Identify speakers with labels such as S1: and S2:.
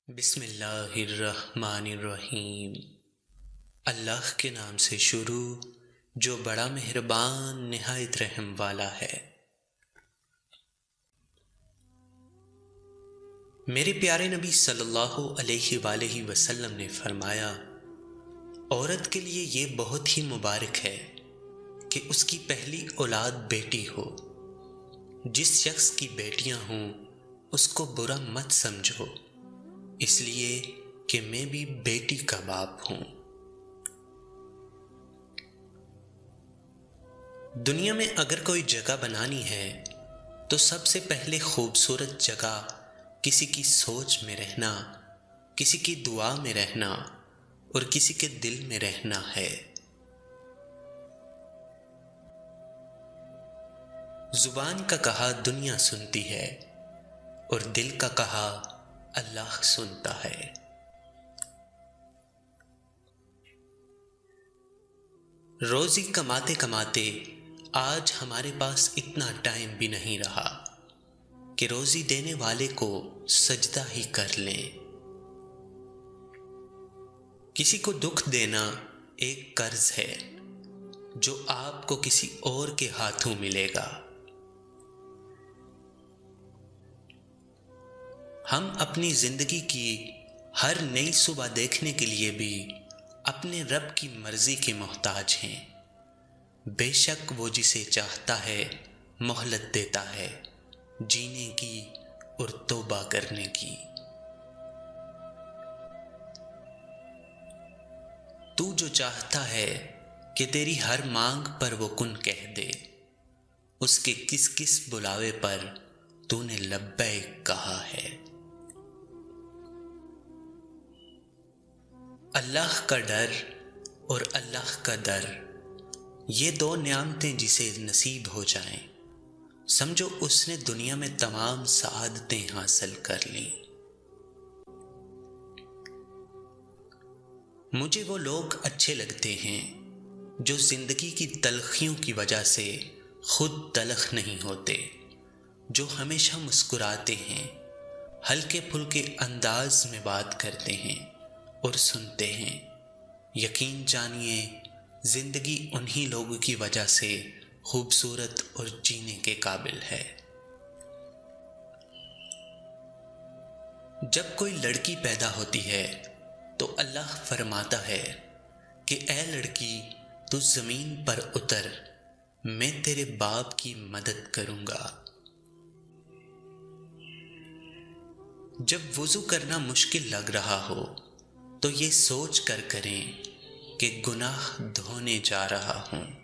S1: بسم اللہ الرحمن الرحیم۔ اللہ کے نام سے شروع جو بڑا مہربان نہایت رحم والا ہے۔ میرے پیارے نبی صلی اللہ علیہ وآلہ وسلم نے فرمایا، عورت کے لیے یہ بہت ہی مبارک ہے کہ اس کی پہلی اولاد بیٹی ہو۔ جس شخص کی بیٹیاں ہوں اس کو برا مت سمجھو، اس لیے کہ میں بھی بیٹی کا باپ ہوں۔ دنیا میں اگر کوئی جگہ بنانی ہے تو سب سے پہلے خوبصورت جگہ کسی کی سوچ میں رہنا، کسی کی دعا میں رہنا اور کسی کے دل میں رہنا ہے۔ زبان کا کہا دنیا سنتی ہے اور دل کا کہا اللہ سنتا ہے۔ روزی کماتے کماتے آج ہمارے پاس اتنا ٹائم بھی نہیں رہا کہ روزی دینے والے کو سجدہ ہی کر لیں۔ کسی کو دکھ دینا ایک قرض ہے جو آپ کو کسی اور کے ہاتھوں ملے گا۔ ہم اپنی زندگی کی ہر نئی صبح دیکھنے کے لیے بھی اپنے رب کی مرضی کے محتاج ہیں۔ بے شک وہ جسے چاہتا ہے مہلت دیتا ہے جینے کی اور توبہ کرنے کی۔ تو جو چاہتا ہے کہ تیری ہر مانگ پر وہ کن کہہ دے، اس کے کس کس بلاوے پر تو نے لبیک کہا ہے۔ اللہ کا ڈر اور اللہ کا در، یہ دو نعمتیں جسے نصیب ہو جائیں سمجھو اس نے دنیا میں تمام سعادتیں حاصل کر لیں۔ مجھے وہ لوگ اچھے لگتے ہیں جو زندگی کی تلخیوں کی وجہ سے خود تلخ نہیں ہوتے، جو ہمیشہ مسکراتے ہیں، ہلکے پھلکے انداز میں بات کرتے ہیں اور سنتے ہیں۔ یقین جانیے زندگی انہی لوگوں کی وجہ سے خوبصورت اور جینے کے قابل ہے۔ جب کوئی لڑکی پیدا ہوتی ہے تو اللہ فرماتا ہے کہ اے لڑکی تو زمین پر اتر، میں تیرے باپ کی مدد کروں گا۔ جب وضو کرنا مشکل لگ رہا ہو تو یہ سوچ کر کریں کہ گناہ دھونے جا رہا ہوں۔